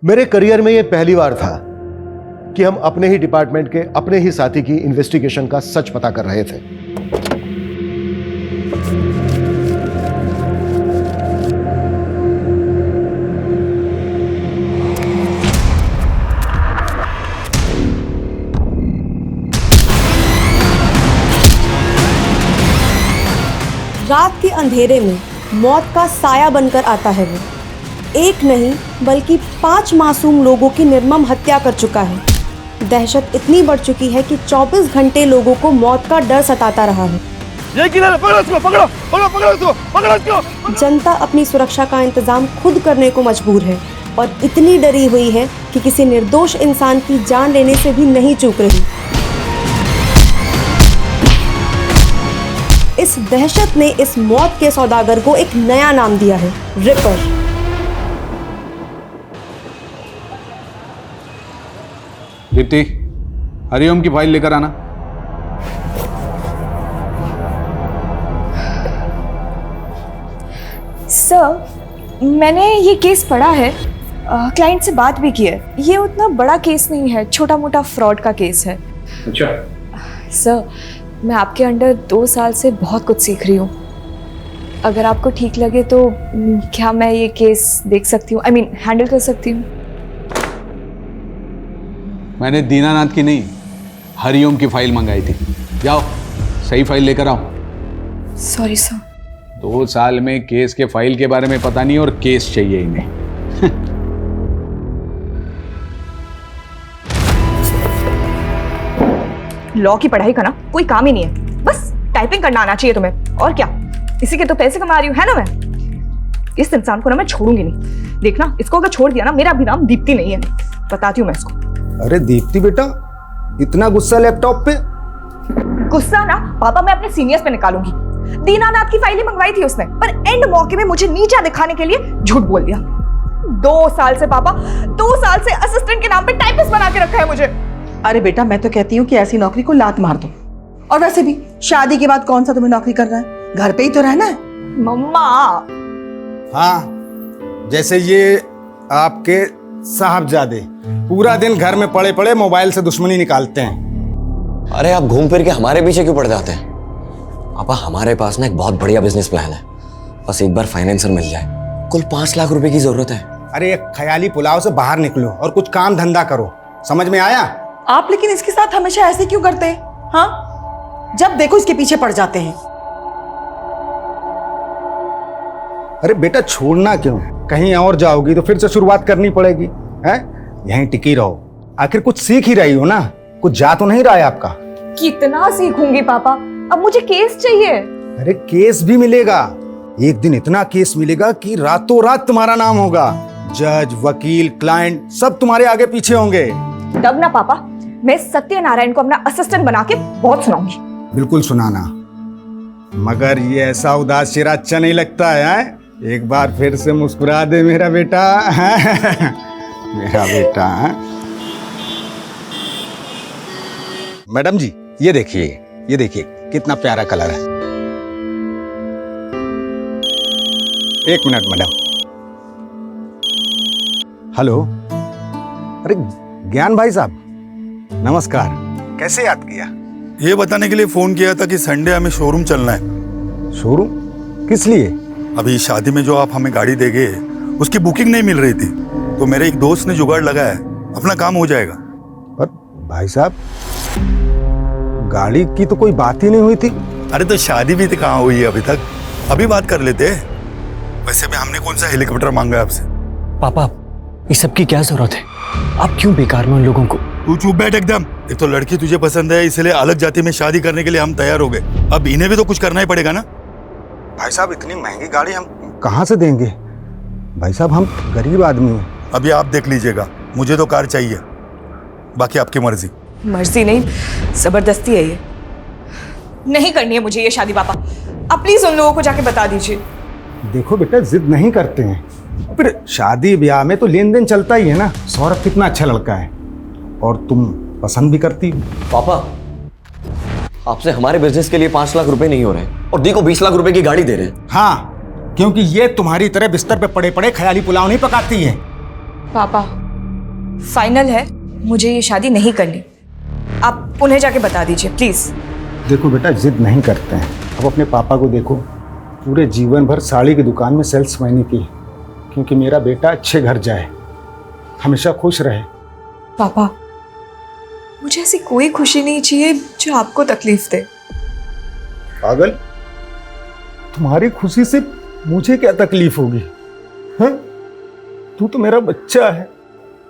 मेरे करियर में यह पहली बार था कि हम अपने ही डिपार्टमेंट के अपने ही साथी की इन्वेस्टिगेशन का सच पता कर रहे थे। रात के अंधेरे में मौत का साया बनकर आता है वो। एक नहीं बल्कि 5 मासूम लोगों की निर्मम हत्या कर चुका है। दहशत इतनी बढ़ चुकी है कि 24 घंटे लोगों को मौत का डर सताता रहा है। ये किधर है? पकड़ो इसको, पकड़ो पकड़ो पकड़ो इसको, पकड़ो इसको। जनता अपनी सुरक्षा का इंतजाम खुद करने को मजबूर है और इतनी डरी हुई है कि किसी निर्दोष इंसान की जान लेने से भी नहीं चूक रही। इस दहशत ने इस मौत के सौदागर को एक नया नाम दिया है, रिपर। दीप्ति, हरिओम की फाइल लेकर आना। सर, मैंने ये केस पढ़ा है, क्लाइंट से बात भी की है। ये उतना बड़ा केस नहीं है, छोटा मोटा फ्रॉड का केस है। अच्छा सर, मैं आपके अंडर 2 साल से बहुत कुछ सीख रही हूँ। अगर आपको ठीक लगे तो क्या मैं ये केस देख सकती हूँ, हैंडल कर सकती हूँ? मैंने दीनानाथ की नहीं, हरिओम की फाइल मंगाई थी। जाओ सही फाइल लेकर आओ। Sorry sir. 2 साल में केस के फाइल के बारे में पता नहीं और केस चाहिए इन्हें। लॉ की पढ़ाई करना कोई काम ही नहीं है, बस टाइपिंग करना आना चाहिए तुम्हें। और क्या, इसी के तो पैसे कमा रही हूँ, है ना? मैं इस इंसान को ना मैं छोड़ूंगी नहीं। देखना, इसको अगर छोड़ दिया ना, मेरा भी नाम दीप्ति नहीं है। बताती हूँ मैं इसको। अरे दीप्ति बेटा, इतना गुस्सा लैपटॉप पे? गुस्सा ना पापा मैं अपने सीनियर्स पे निकालूंगी। दीनानाथ की फाइलें मंगवाई थी उसने, पर एंड मौके में मुझे नीचा दिखाने के लिए झूठ बोल दिया। 2 साल से पापा, 2 साल से असिस्टेंट के नाम पे टाइपिस्ट बना के रखा है मुझे। अरे बेटा, मैं तो कहती हूँ कि ऐसी नौकरी को लात मार दो। और वैसे भी शादी के बाद कौन सा तुम्हें नौकरी करना है? घर पे ही तो रहना है। मम्मा। हाँ, जैसे ये आपके साहबजादे पूरा दिन घर में पड़े पड़े मोबाइल से दुश्मनी निकालते हैं। अरे आप घूम फिर के हमारे पीछे क्यों पड़ जाते हैं? पापा, हमारे पास ना एक बहुत बढ़िया बिजनेस प्लान है, बस एक बार फाइनेंसर मिल जाए। कुल 5 लाख रुपए की जरूरत है। अरे एक ख्याली पुलाव से बाहर निकलो और कुछ काम धंधा करो, समझ में आया? आप लेकिन इसके साथ हमेशा ऐसे क्यों करते हैं? हाँ, जब देखो इसके पीछे पड़ जाते हैं। अरे बेटा, छोड़ना क्यों? कहीं और जाओगी तो फिर से शुरुआत करनी पड़ेगी, हैं? यहीं टिकी रहो। आखिर कुछ सीख ही रही हो ना, कुछ जा तो नहीं रहा है आपका? कितना सीखूंगी पापा, अब मुझे केस चाहिए। अरे केस भी मिलेगा, एक दिन इतना केस मिलेगा कि रातों रात तुम्हारा नाम होगा। जज, वकील, क्लाइंट सब तुम्हारे आगे पीछे होंगे। तब ना पापा, मैं सत्यनारायण को अपना असिस्टेंट बना के बहुत सुनाऊंगी। बिल्कुल सुनाना, मगर ये ऐसा उदास चेहरा अच्छा नहीं लगता है। एक बार फिर से मुस्कुरा दे मेरा बेटा। मेरा बेटा। मैडम जी, ये देखिए कितना प्यारा कलर है। 1 मिनट मैडम। हेलो, अरे ज्ञान भाई साहब, नमस्कार। कैसे याद किया? ये बताने के लिए फोन किया था कि संडे हमें शोरूम चलना है। शोरूम? किस लिए? अभी शादी में जो आप हमें गाड़ी देंगे उसकी बुकिंग नहीं मिल रही थी, तो मेरे एक दोस्त ने जुगाड़ लगाया है, अपना काम हो जाएगा। पर भाई साहब, गाड़ी की तो कोई बात ही नहीं हुई थी। अरे तो शादी भी तो कहाँ हुई है अभी तक, अभी बात कर लेते हैं। वैसे भी हमने कौन सा हेलीकॉप्टर मांगा है आपसे? पापा, इस सब की क्या जरूरत है? आप क्यों बेकार में उन लोगों को? तू चुप बैठ एकदम। एक तो लड़की तुझे पसंद है, इसलिए अलग जाति में शादी करने के लिए हम तैयार हो गए। अब इन्हें भी तो कुछ करना ही पड़ेगा ना। भाई साहब, इतनी महंगी गाड़ी हम कहाँ से देंगे? भाई साहब, हम गरीब आदमी हैं। अभी आप देख लीजिएगा, मुझे तो कार चाहिए, बाकी आपकी मर्जी। मर्जी नहीं, जबरदस्ती है ये। नहीं करनी है मुझे ये शादी पापा, आप प्लीज उन लोगों को जाके बता दीजिए। देखो बेटा, जिद नहीं करते हैं, फिर शादी ब्याह में तो लेन देन चलता ही है ना। सौरभ कितना अच्छा लड़का है और तुम पसंद भी करती हो। पापा, आपसे हमारे बिजनेस के लिए 5 लाख रुपए नहीं हो रहे और दी को 20 लाख रुपए की गाड़ी दे रहे हैं। हाँ, क्योंकि ये तुम्हारी तरह बिस्तर पे पड़े पड़े ख्याली पुलाव नहीं पकाती है। पापा, फाइनल है, मुझे ये शादी नहीं करनी। आप उन्हें जाके बता दीजिए प्लीज। देखो बेटा, जिद नहीं करते हैं। अब अपने पापा को देखो, पूरे जीवन भर साड़ी की दुकान में सेल्समैनी की, क्योंकि मेरा बेटा अच्छे घर जाए, हमेशा खुश रहे। पापा, मुझे ऐसी कोई खुशी नहीं चाहिए जो आपको तकलीफ दे। पागल, तुम्हारी खुशी से मुझे क्या तकलीफ होगी? हाँ, तू तो मेरा बच्चा है,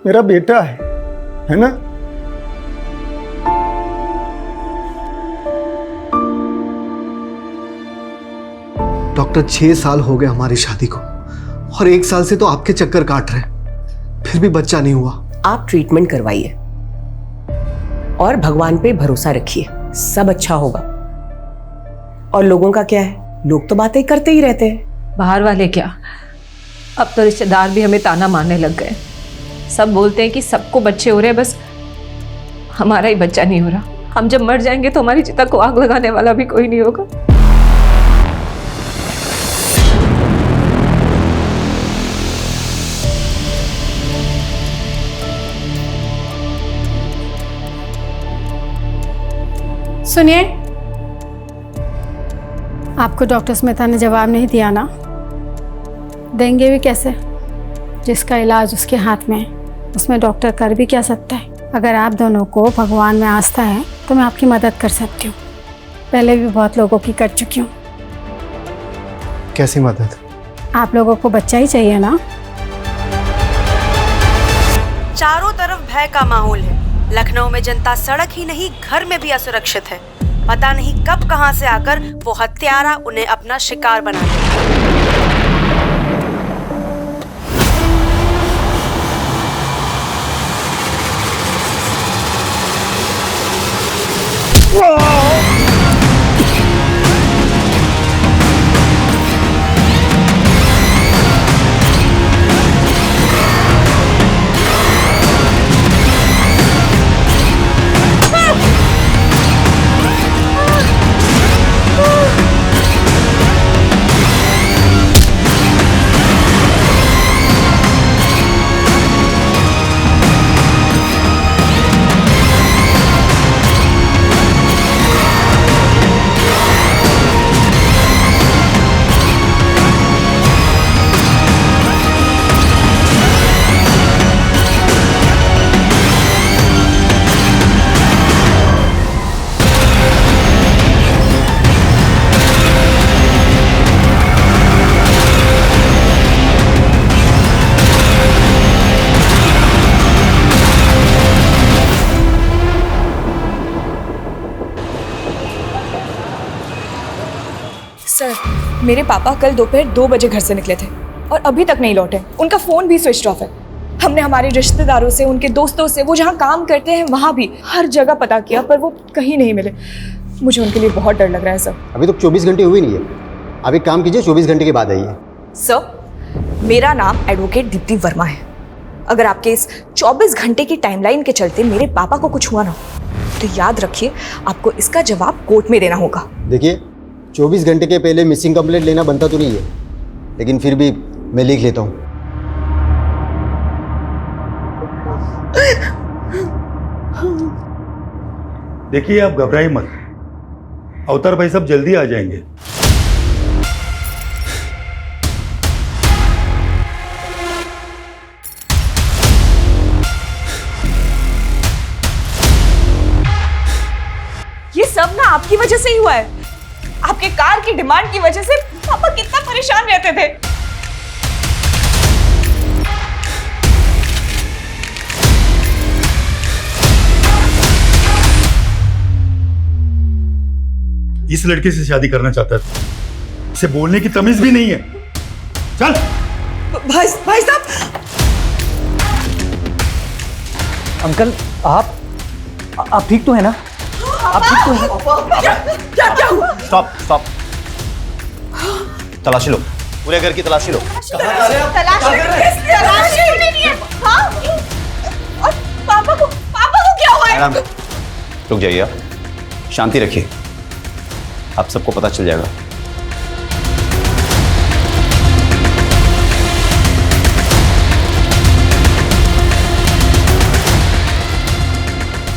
मेरा बेटा है ना? डॉक्टर 6 साल हो गए हमारी शादी को, और 1 साल से तो आपके चक्कर काट रहे, फिर भी बच्चा नहीं हुआ। आप ट्रीटमेंट करवाइए और भगवान पे भरोसा रखिए, सब अच्छा होगा। और लोगों का क्या है, लोग तो बातें करते ही रहते हैं। बाहर वाले क्या, अब तो रिश्तेदार भी हमें ताना मारने लग गए। सब बोलते हैं कि सबको बच्चे हो रहे हैं, बस हमारा ही बच्चा नहीं हो रहा। हम जब मर जाएंगे तो हमारी चिता को आग लगाने वाला भी कोई नहीं होगा। सुनिए, आपको डॉक्टर स्मिता ने जवाब नहीं दिया ना? देंगे भी कैसे? जिसका इलाज उसके हाथ में है, उसमें डॉक्टर कर भी क्या सकता है? अगर आप दोनों को भगवान में आस्था है तो मैं आपकी मदद कर सकती हूँ। पहले भी बहुत लोगों की कर चुकी हूँ। कैसी मदद? आप लोगों को बच्चा ही चाहिए ना? चारों तरफ भय का माहौल है। लखनऊ में जनता सड़क ही नहीं घर में भी असुरक्षित है। पता नहीं कब कहां से आकर वो हत्यारा उन्हें अपना शिकार बना ले। सर, मेरे पापा कल दोपहर 2 बजे घर से निकले थे और अभी तक नहीं लौटे। उनका फ़ोन भी स्विच ऑफ है। हमने हमारे रिश्तेदारों से, उनके दोस्तों से, वो जहाँ काम करते हैं वहाँ भी हर जगह पता किया, पर वो कहीं नहीं मिले। मुझे उनके लिए बहुत डर लग रहा है सर। अभी तो 24 घंटे हुए नहीं है। आप एक काम कीजिए, 24 घंटे के बाद आइए। सर, मेरा नाम एडवोकेट दीप्ति वर्मा है। अगर आपके इस 24 घंटे की टाइमलाइन के चलते मेरे पापा को कुछ हुआ ना, तो याद रखिए आपको इसका जवाब कोर्ट में देना होगा। देखिए, 24 घंटे के पहले मिसिंग कंप्लेंट लेना बनता तो नहीं है, लेकिन फिर भी मैं लिख लेता हूँ। देखिए, आप घबराइए मत, अवतार भाई सब जल्दी आ जाएंगे। ये सब ना आपकी वजह से ही हुआ है। आपके कार की डिमांड की वजह से पापा कितना परेशान रहते थे। इस लड़के से शादी करना चाहता था, इसे बोलने की तमीज भी नहीं है। चल भाई साहब। अंकल, आप ठीक तो है ना? आप ठीक तो है? क्या हुआ? स्टॉप। तलाशी लो, पूरे घर की तलाशी लो। पापा को क्या हुआ है? रुक जाइए, आप शांति रखिए, आप सबको पता चल जाएगा।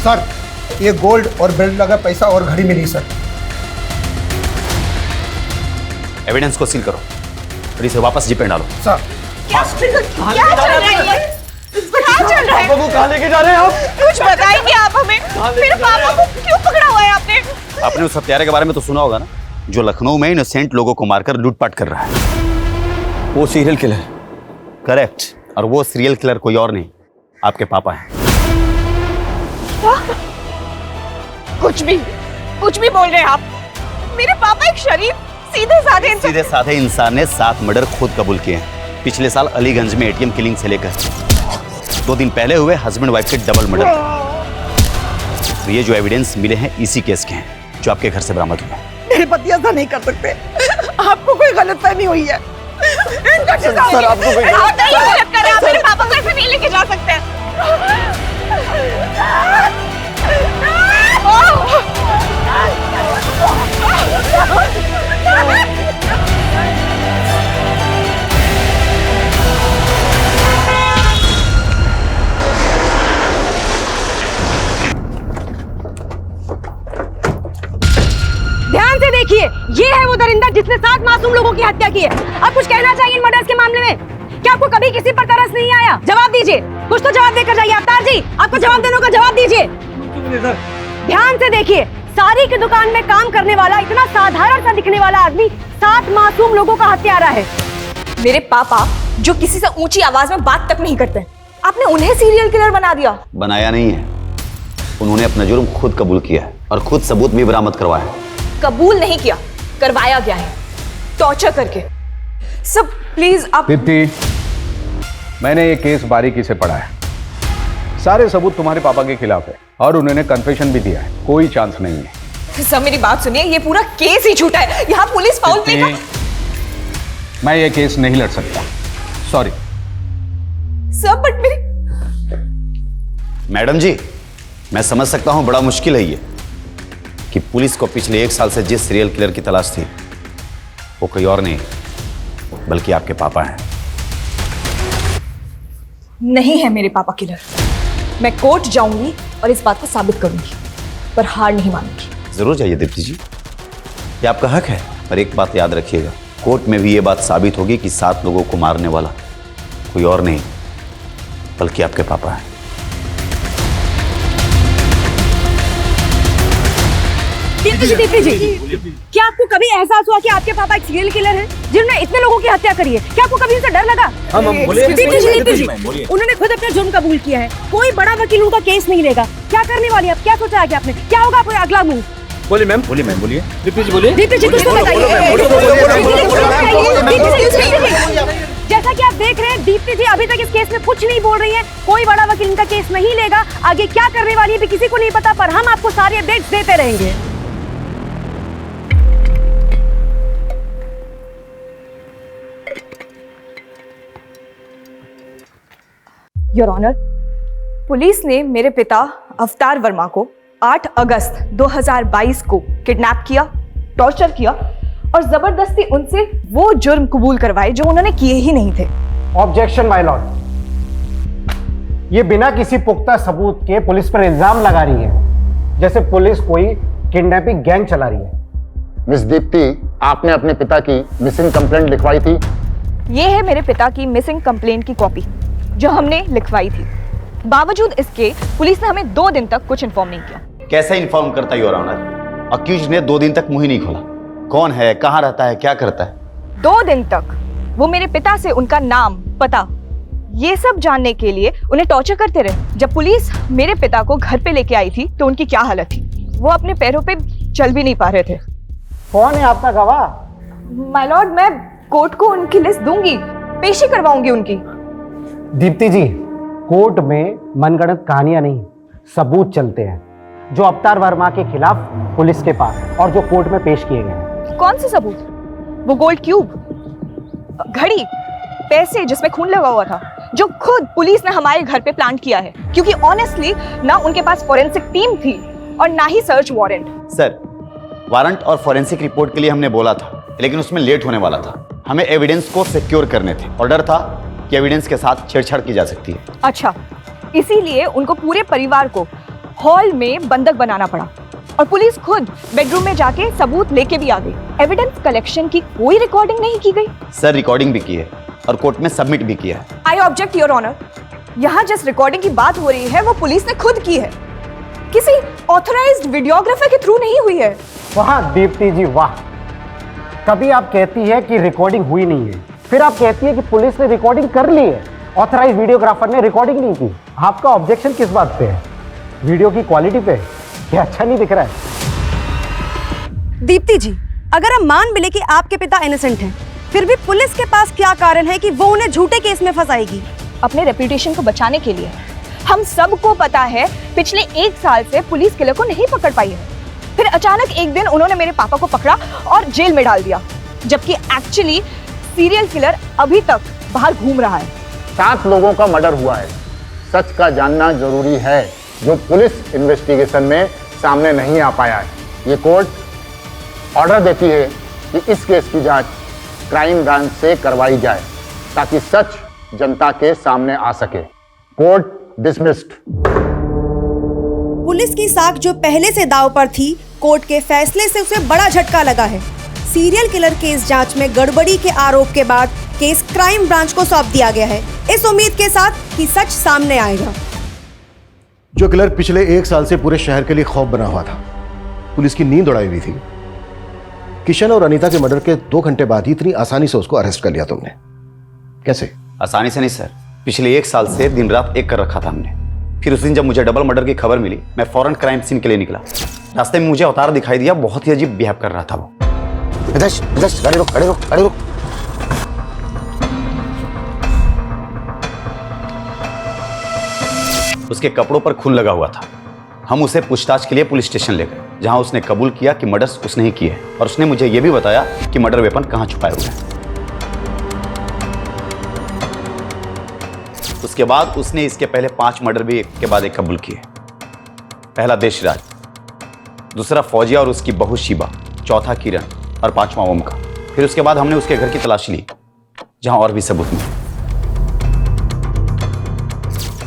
सर ये गोल्ड और बेल्ट लगा पैसा और घड़ी मिली सर। एविडेंस को सील करो और इसे वापस जीप में डालो। सर क्या चल रहा है? कहाँ चल रहा है? पापा को कहाँ लेके जा रहे हैं आप? कुछ बताएंगे आप हमें? मेरे पापा को क्यों पकड़ा हुआ है आपने? आपने उस हत्यारे के बारे में तो सुना होगा ना, जो लखनऊ में इनोसेंट लोगों को मारकर लूटपाट कर रहा है। वो सीरियल किलर। करेक्ट। और वो सीरियल किलर कोई और नहीं, आपके पापा हैं। कुछ भी बोल रहे हैं आप। मेरे पापा एक शरीफ सीधे साधे इंसान ने 7 मर्डर खुद कबूल किए हैं। पिछले साल अलीगंज में एटीएम किलिंग से लेकर 2 दिन पहले हुए हस्बैंड वाइफ के डबल मर्डर। तो ये जो एविडेंस मिले हैं इसी केस के हैं जो आपके घर से बरामद हुए। मेरे पति ऐसा नहीं कर सकते। आपको कोई गलतफहमी हुई है। सर आपको कोई गलत कर रहे हैं। आप मेरे पापा को ऐसे नहीं लेके जा सकते। ध्यान से देखिए, ये है वो दरिंदा जिसने 7 मासूम लोगों की हत्या की है। अब कुछ कहना चाहिए इन मर्डर्स के मामले में? क्या आपको कभी किसी पर तरस नहीं आया? जवाब दीजिए, कुछ तो जवाब देकर जाइए। अवतार जी, आपको जवाब देने का जवाब दीजिए। ध्यान से देखिए, सारी की दुकान में काम करने वाला इतना साधारण सा दिखने वाला आदमी 7 मासूम लोगों का हत्यारा है। मेरे पापा जो किसी से ऊंची आवाज में बात तक नहीं करते, आपने उन्हें सीरियल किलर बना दिया। बनाया नहीं है, उन्होंने अपना जुर्म खुद कबूल किया है और खुद सबूत भी बरामद करवाया है। कबूल नहीं किया, करवाया गया है टॉर्चर करके। सब प्लीज आप। दीप्ति, मैंने ये केस बारीकी से पढ़ा है। सारे सबूत तुम्हारे पापा के खिलाफ है और उन्होंने कन्फेशन भी दिया है। कोई चांस नहीं है। सब मेरी बात सुनिए, ये पूरा केस ही झूठा है। यहाँ पुलिस फाउल प्ले का। मैं ये केस नहीं लड़ सकता, सॉरी। सब बट मेरी। मैडम जी, मैं समझ सकता हूं बड़ा मुश्किल है ये कि पुलिस को पिछले 1 साल से जिस सीरियल किलर की तलाश थी वो कोई और नहीं बल्कि आपके पापा हैं। नहीं है मेरे पापा किलर। मैं कोर्ट जाऊंगी और इस बात को साबित करूंगी, पर हार नहीं मानूंगी। जरूर जाइए दीप्ति जी, ये आपका हक है। पर एक बात याद रखिएगा, कोर्ट में भी ये बात साबित होगी कि 7 लोगों को मारने वाला कोई और नहीं बल्कि आपके पापा हैं। दीप्ति जी, क्या आपको कभी एहसास हुआ कि आपके पापा एक सीरियल किलर हैं जिन्होंने इतने लोगों की हत्या करी है? क्या आपको कभी उनसे डर लगा? दीप्ति जी, उन्होंने खुद अपना जुर्म कबूल किया है। कोई बड़ा वकील उनका केस नहीं लेगा। क्या करने वाली आप? क्या सोचा आगे आपने? क्या होगा आपका अगला मूव? बोलिए मैम, बोलिए। दीप्ति जी कुछ तो बताइए। जैसा कि आप देख रहे हैं, दीप्ति जी अभी तक इस केस में कुछ नहीं बोल रही हैं। कोई बड़ा वकील इनका केस नहीं लेगा। आगे क्या करने वाली है भी किसी को नहीं पता, पर हम आपको सारी अपडेट्स देते रहेंगे। योर ऑनर, पुलिस ने मेरे पिता अवतार वर्मा को 8 अगस्त 2022 को किडनैप किया, टॉर्चर किया और जबरदस्ती उनसे वो जुर्म कबूल करवाए जो उन्होंने किए ही नहीं थे। ऑब्जेक्शन माय लॉर्ड, ये बिना किसी पुख्ता सबूत के पुलिस पर इल्जाम लगा रही है, जैसे पुलिस कोई किडनैपिंग गैंग चला रही है। मिस दीप्ति, आपने अपने पिता की मिसिंग कंप्लेंट लिखवाई थी। ये है मेरे पिता की मिसिंग कंप्लेंट की कॉपी जो हमने लिखवाई थी। बावजूद इसके पुलिस ने हमें 2 दिन तक कुछ इन्फॉर्म नहीं किया। कैसे इन्फॉर्म करता योर ऑनर? अक्यूज्ड ने 2 दिन तक मुंह ही नहीं खोला। कौन है, कहाँ रहता है, क्या करता है? 2 दिन तक वो मेरे पिता से उनका नाम, पता, ये सब जानने के लिए उन्हें टॉर्चर करते रहे। जब पुलिस मेरे पिता को घर पे लेके आई थी तो उनकी क्या हालत थी? वो अपने पैरों पे चल भी नहीं पा रहे थे। कौन है आपका गवाह? माय लॉर्ड, मैं कोर्ट को उनकी लिस्ट दूंगी, पेशी करवाऊंगी उनकी। दीप्ति जी, कोर्ट में मनगढ़ंत कहानियां नहीं, सबूत चलते हैं जो अवतार वर्मा के खिलाफ पुलिस के पास और जो कोर्ट में पेश किए गए। कौन से सबूत? वो गोल्ड क्यूब, घड़ी, पैसे जिसमें खून लगा हुआ था, जो खुद पुलिस ने हमारे घर पे प्लांट किया है, क्योंकि ऑनेस्टली ना उनके पास फॉरेंसिक टीम थी और ना ही सर्च वारंट। सर, वारंट और फॉरेंसिक रिपोर्ट के लिए हमने बोला था, लेकिन उसमें लेट होने वाला था। हमें एविडेंस को सिक्योर करने थे और डर था कि एविडेंस के साथ छेड़छाड़ की जा सकती है। अच्छा, इसीलिए उनको पूरे परिवार को हॉल में बंधक बनाना पड़ा और पुलिस खुद बेडरूम में जाके सबूत लेके भी आ गई। एविडेंस कलेक्शन की कोई रिकॉर्डिंग नहीं की गई। सर रिकॉर्डिंग भी की है और कोर्ट में सबमिट भी किया है। I object your honour. यहाँ जिस रिकॉर्डिंग की बात हो रही है वो पुलिस ने खुद की है, किसी ऑथराइज्ड वीडियोग्राफर के थ्रू नहीं हुई है। वाह दीप्ति जी वाह, कभी आप कहती है कि रिकॉर्डिंग हुई नहीं है, फिर आप कहती है कि पुलिस ने रिकॉर्डिंग कर ली है, ऑथराइज्ड वीडियोग्राफर ने रिकॉर्डिंग नहीं की। आपका ऑब्जेक्शन किस बात पे है? वीडियो की क्वालिटी पे? क्या अच्छा नहीं दिख रहा है? दीप्ति जी, अगर हम मान भी ले कि आपके पिता इनोसेंट हैं, फिर भी पुलिस के पास क्या कारण है कि वो उन्हें झूठे केस में फंसाएगी? अपने रेपुटेशन को बचाने के लिए। हम सबको पता है पिछले 1 साल से पुलिस किलर को नहीं पकड़ पाई है। फिर अचानक एक दिन उन्होंने मेरे पापा को पकड़ा और जेल में डाल दिया, जबकि एक्चुअली सीरियल किलर अभी तक बाहर घूम रहा है। 7 लोगों का मर्डर हुआ है। सच का जानना जरूरी है, जो पुलिस इन्वेस्टिगेशन में सामने नहीं आ पाया है। ये कोर्ट ऑर्डर देती है कि इस केस की जांच क्राइम ब्रांच से करवाई जाए ताकि सच जनता के सामने आ सके। Court dismissed. पुलिस की साख जो पहले से दांव पर थी, कोर्ट के फैसले से उसे बड़ा झटका लगा है। सीरियल किलर केस जांच में गड़बड़ी के आरोप के बाद केस क्राइम ब्रांच को सौंप दिया गया है, इस उम्मीद के साथ कि सच सामने आएगा। जो किलर पिछले 1 साल से पूरे शहर के लिए खौफ बना हुआ था, पुलिस की नींद उड़ाई हुई थी, किशन और अनीता के मर्डर के 2 घंटे बाद ही इतनी आसानी से उसको अरेस्ट कर लिया तुमने। कैसे? आसानी से नहीं सर, पिछले 1 साल से दिन रात एक कर रखा था हमने। फिर उस दिन जब मुझे डबल मर्डर की खबर मिली, मैं फौरन क्राइम सीन के लिए निकला। रास्ते में मुझे अवतार दिखाई दिया, बहुत ही अजीब बिहेव कर रहा था वो। गाड़ी रोक, गाड़ी रोक, गाड़ी रोक। उसके कपड़ों पर खून लगा हुआ था। हम उसे पूछताछ के लिए पुलिस स्टेशन ले गए, जहां उसने कबूल किया कि मर्डर्स उसने ही किए हैं और उसने मुझे यह भी बताया कि मर्डर वेपन कहां छुपाए हुए हैं। उसके बाद उसने इसके पहले 5 मर्डर भी एक के बाद एक कबूल किए। पहला देशराज, दूसरा फौजिया और उसकी बहू शिबा, चौथा किरण और 5वां ओमकार। फिर उसके बाद हमने उसके घर की तलाशी ली, जहां और भी सबूत मिले।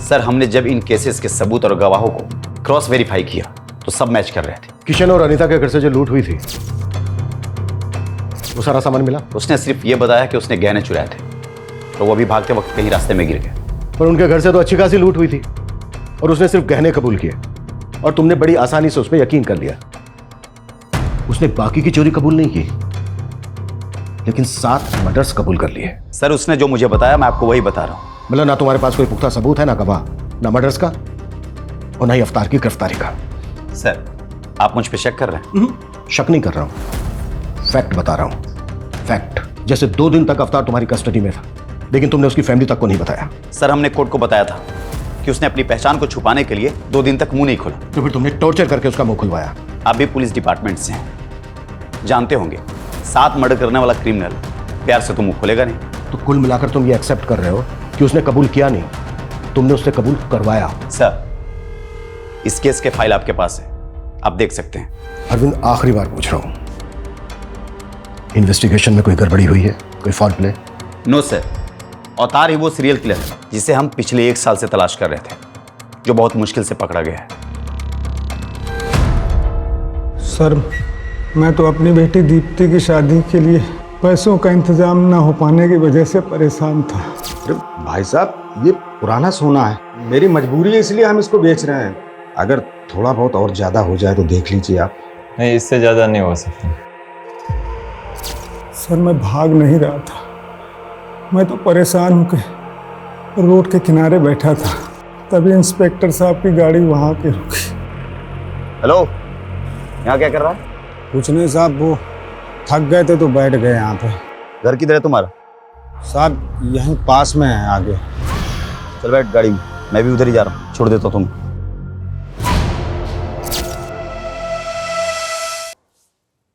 सर हमने जब इन केसेस के सबूत और गवाहों को क्रॉस वेरीफाई किया तो सब मैच कर रहे थे। किशन और अनीता के घर से जो लूट हुई थी, वो सारा सामान मिला? उसने सिर्फ ये बताया कि उसने गहने चुराए थे, तो वो अभी भागते वक्त कहीं रास्ते में गिर गए। पर उनके घर से तो अच्छी खासी लूट हुई थी और उसने सिर्फ गहने कबूल किए और तुमने बड़ी आसानी से उस पर यकीन कर लिया। उसने बाकी की चोरी कबूल नहीं की, लेकिन 7 मर्डर्स कबूल कर लिए। सर उसने जो मुझे बताया मैं आपको वही बता रहा हूं। मतलब ना तुम्हारे पास कोई पुख्ता सबूत है, ना गवाह, ना मर्डर्स का और ना ही अवतार की गिरफ्तारी का। सर आप मुझ पे शक कर रहे हैं? शक नहीं कर रहा हूं, फैक्ट बता रहा हूं। फैक्ट। जैसे 2 दिन तक अवतार तुम्हारी कस्टडी में था, लेकिन तुमने उसकी फैमिली तक को नहीं बताया। सर हमने कोर्ट को बताया था कि उसने अपनी पहचान को छुपाने के लिए 2 दिन तक मुंह नहीं खोला। तो फिर तुमने टॉर्चर करके उसका मुंह खुलवाया। आप भी पुलिस डिपार्टमेंट से हैं, जानते होंगे 7 मर्डर करने वाला क्रिमिनल प्यार से तो मुंह खोलेगा नहीं। तो कुल मिलाकर तुम ये एक्सेप्ट कर रहे हो कि उसने कबूल किया नहीं, तुमने उससे कबूल करवाया। सर इस केस के फाइल आपके पास है, आप देख सकते हैं। अरविंद आखिरी बार पूछ रहा हूं, इन्वेस्टिगेशन में कोई गड़बड़ी हुई है, कोई फॉल प्ले? नो सर, अवतार ही वो सीरियल किलर है जिसे हम पिछले 1 साल से तलाश कर रहे थे, जो बहुत मुश्किल से पकड़ा गया है। सर मैं तो अपनी बेटी दीप्ति की शादी के लिए पैसों का इंतजाम ना हो पाने की वजह से परेशान था। अरे भाई साहब, ये पुराना सोना है, मेरी मजबूरी है इसलिए हम इसको बेच रहे हैं। अगर थोड़ा बहुत और ज्यादा हो जाए तो देख लीजिए आप। नहीं, इससे ज्यादा नहीं हो सकता। सर मैं भाग नहीं रहा था, मैं तो परेशान होकर रोड के किनारे बैठा था, तभी इंस्पेक्टर साहब की गाड़ी वहां पे रुकी। हेलो, यहाँ क्या कर रहा है? कुछ नहीं साहब, वो थक गए थे तो बैठ गए यहाँ पे। घर किधर है तुम्हारा? साहब यहीं पास में है आगे। चल बैठ गाड़ी में, मैं भी उधर ही जा रहा हूँ, छोड़ देता तुम।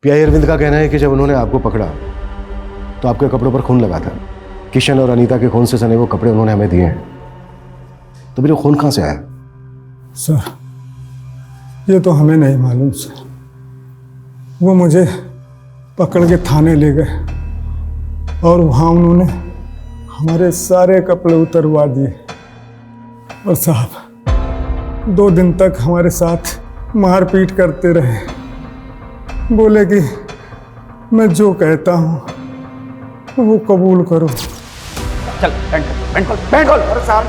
पीआई अरविंद का कहना है कि जब उन्होंने आपको पकड़ा तो आपके कपड़ों पर खून लगा था। किशन और अनीता के खून से सने वो कपड़े उन्होंने हमें दिए हैं, तो मेरे खून कहां से आया? सर ये तो हमें नहीं मालूम सर, वो मुझे पकड़ के थाने ले गए और वहाँ उन्होंने हमारे सारे कपड़े उतरवा दिए। और साहब 2 दिन तक हमारे साथ मारपीट करते रहे। बोले कि मैं जो कहता हूँ वो कबूल करो। चल बैंड खोल। अरे साहब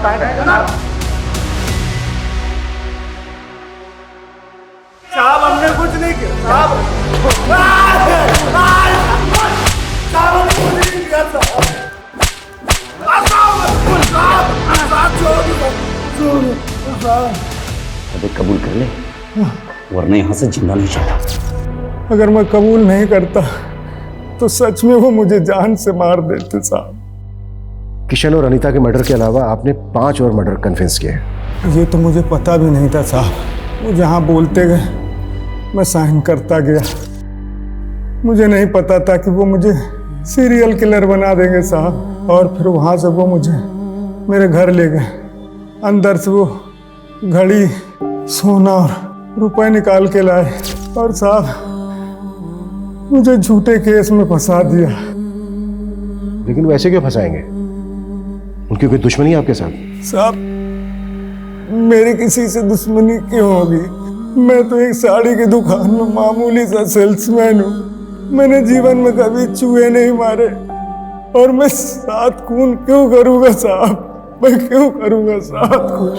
साहब हमने कुछ नहीं किया साहब। साहब हमने कुछ नहीं किया अबे कबूल कर ले, वरना यहाँ से जिंदा नहीं जाता। अगर मैं कबूल नहीं करता तो सच में वो मुझे जान से मार देते साहब। किशन और अनीता के मर्डर के अलावा आपने 5 और मर्डर कन्फेस किए हैं। ये तो मुझे पता भी नहीं था साहब। वो जहाँ बोलते गए मैं साइन करता गया। मुझे नहीं पता था कि वो मुझे सीरियल किलर बना देंगे साहब। और फिर वहाँ से वो मुझे मेरे घर ले गए। अंदर से वो घड़ी, सोना और रुपए निकाल के लाए और साहब मुझे झूठे केस में फंसा दिया। लेकिन वो ऐसे क्यों फंसाएंगे? उनकी कोई दुश्मनी है आपके साथ? साहब मेरी किसी से दुश्मनी क्यों होगी? मैं तो एक साड़ी की दुकान में मामूली सा सेल्समैन हूँ। मैंने जीवन में कभी चूहे नहीं मारे और मैं 7 खून क्यों करूँगा साहब? मैं क्यों करूँगा 7 खून?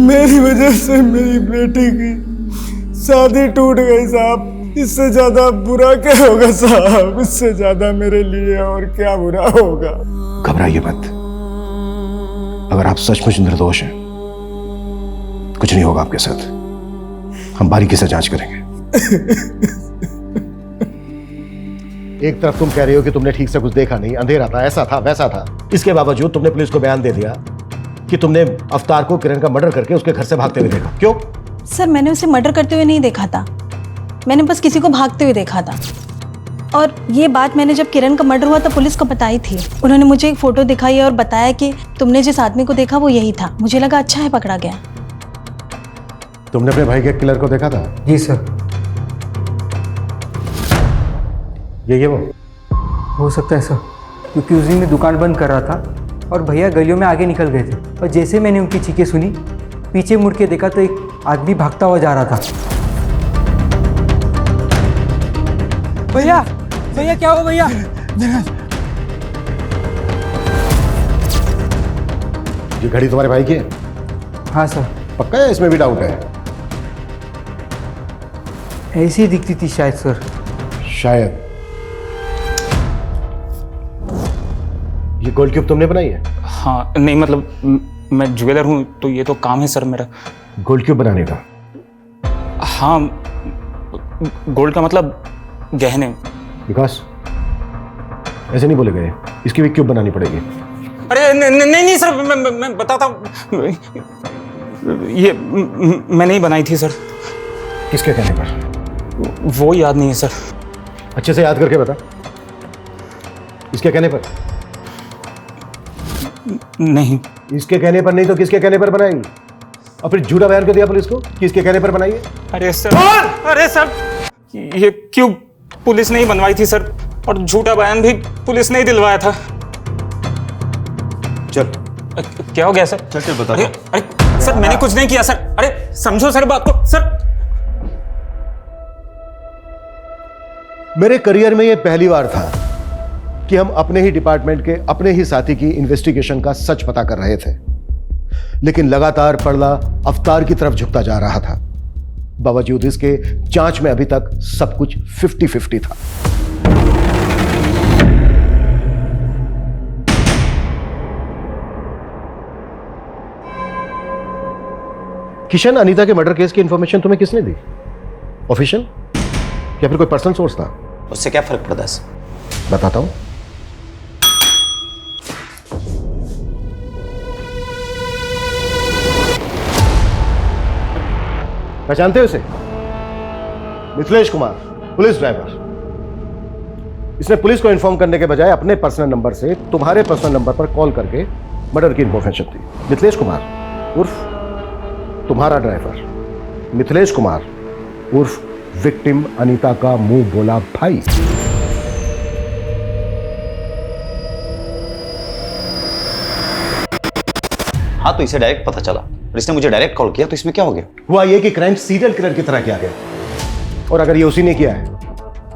मेरी वजह से मेरी बेटी की शादी टूट गई साहब। इससे ज्यादा बुरा क्या होगा साहब? इससे ज्यादा मेरे लिए और क्या बुरा होगा? घबराइए मत। अगर आप सचमुच निर्दोष हैं, कुछ नहीं होगा आपके साथ। हम बारीकी से जांच करेंगे। एक तरफ तुम कह रही हो कि तुमने ठीक से कुछ देखा नहीं, अंधेरा था, ऐसा था, वैसा था। इसके बावजूद तुमने पुलिस को बयान दे दिया कि तुमने अवतार को किरण का मर्डर करके उसके घर से भागते हुए देखा। क्यों? सर मैंने उसे मर्डर करते हुए नहीं देखा था। मैंने बस किसी को भागते हुए देखा था। और ये बात मैंने जब किरण का मर्डर हुआ तो पुलिस को बताई थी। उन्होंने मुझे एक फोटो दिखाई और बताया कि तुमने जिस आदमी को देखा वो यही था। मुझे लगा अच्छा है पकड़ा गया। तुमने अपने भाई के किलर को देखा था? जी सर। ये वो हो सकता है सर, क्योंकि उस दिन मैं दुकान बंद कर रहा था और भैया गलियों में आगे निकल गए थे और जैसे मैंने उनकी चीखें सुनी, पीछे मुड़ के देखा तो एक आदमी भागता हुआ जा रहा था। भैया भैया क्या हुआ भैया? ये घड़ी तुम्हारे भाई की है? हाँ सर। पक्का है? इसमें भी डाउट है? ऐसी ही दिखती थी शायद सर। शायद। ये गोल्ड क्यूब तुमने बनाई है? हाँ नहीं मतलब मैं ज्वेलर हूँ तो ये तो काम है सर मेरा। गोल्ड क्यूब बनाने का? हाँ गोल्ड का मतलब गहने। विकास ऐसे नहीं बोले गए, इसकी भी क्यूब बनानी पड़ेगी। अरे नहीं सर, मैं बताता हूँ। ये मैंने ही बनाई थी सर। किसके कहने पर? वो याद नहीं है सर। अच्छे से याद करके बता। इसके कहने पर? नहीं। इसके कहने पर नहीं तो किसके कहने पर बनाई? और फिर झूठा बयान कर दिया पुलिस को कि इसके कहने पर बनाई है? अरे सर ये क्यूब पुलिस ने ही बनवाई थी सर, और झूठा बयान भी पुलिस ने ही दिलवाया था। चल क्या हो गया सर? चल बता। अरे सर मैंने कुछ नहीं किया सर। अरे समझो सर बात को सर। मेरे करियर में यह पहली बार था कि हम अपने ही डिपार्टमेंट के अपने ही साथी की इन्वेस्टिगेशन का सच पता कर रहे थे, लेकिन लगातार पड़ला अवतार की तरफ झुकता जा रहा था। बावजूद इसके जांच में अभी तक सब कुछ 50-50 था। किशन अनीता के मर्डर केस की इंफॉर्मेशन तुम्हें किसने दी? ऑफिशियल या फिर कोई पर्सनल सोर्स था? उससे क्या फर्क पड़ता है? बताता हूं। पहचानते हो इसे? Mithilesh Kumar, police driver. इसने पुलिस को इन्फॉर्म करने के बजाय अपने पर्सनल नंबर से तुम्हारे पर्सनल नंबर पर कॉल करके मर्डर की इंफॉर्मेशन दी। मिथिलेश कुमार उर्फ तुम्हारा ड्राइवर, मिथिलेश कुमार उर्फ विक्टिम अनीता का मुंह बोला भाई। हाँ, तो इसे डायरेक्ट पता चला और इसने मुझे डायरेक्ट कॉल किया, तो इसमें क्या हो गया? हुआ ये कि क्राइम सीरियल किलर की तरह किया गया, और अगर ये उसी ने किया है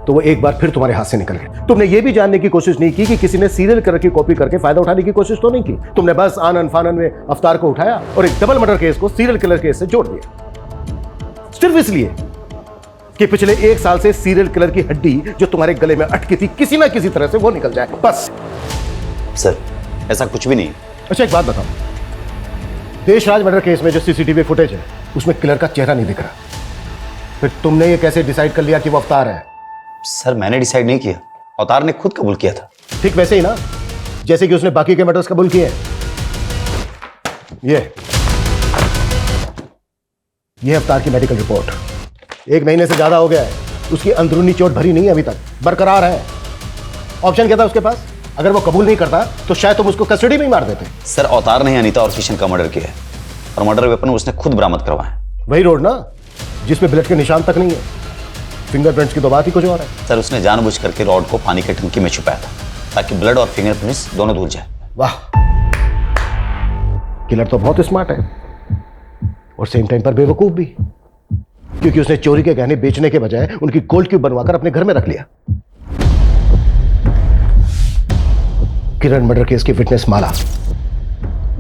तो वो एक बार फिर तुम्हारे हाथ से निकल गया। तुमने ये भी जानने की कोशिश नहीं की कि किसी ने सीरियल किलर की कॉपी करके फायदा उठाने की कोशिश तो नहीं की। तुमने बस आनन फानन में अवतार को उठाया और एक डबल मर्डर केस को सीरियल किलर केस से जोड़ दिया, सिर्फ इसलिए कि पिछले 1 साल से सीरियल किलर की हड्डी जो तुम्हारे गले में अटकी थी किसी ना किसी तरह से वो निकल जाए, बस। सर, ऐसा कुछ भी नहीं। अच्छा, एक बात बताओ, देशराज मर्डर केस में जो सीसीटीवी फुटेज है उसमें किलर का चेहरा नहीं दिख रहा, फिर तुमने ये कैसे डिसाइड कर लिया कि वो अवतार है? सर, मैंने डिसाइड नहीं किया, अवतार ने खुद कबूल किया था। ठीक वैसे ही ना जैसे कि उसने बाकी के मर्डर्स कबूल किए। ये अवतार की मेडिकल रिपोर्ट 1 महीने से ज्यादा हो गया है, उसकी अंदरूनी चोट भरी नहीं है, अभी तक बरकरार है। ऑप्शन क्या था उसके पास? अगर वो कबूल नहीं करता तो शायद तुम उसको कस्टडी में ही मार देते। सर, अवतार ने अनीता और किशन का मर्डर किया है और मर्डर वेपन उसने खुद बरामद करवाया। वही रोड ना जिसमें ब्लड के निशान तक नहीं है, फिंगरप्रिंट्स की तो बात ही कुछ और है। सर, उसने जानबूझ करके रॉड को पानी की टंकी में छुपाया था ताकि ब्लड और फिंगरप्रिंट्स दोनों धुल जाए। वाह, किलर तो बहुत स्मार्ट है और सेम टाइम पर बेवकूफ भी, क्योंकि उसने चोरी के गहने बेचने के बजाय उनकी गोल्ड क्यूब बनवाकर अपने घर में रख लिया। किरण मर्डर केस की विटनेस माला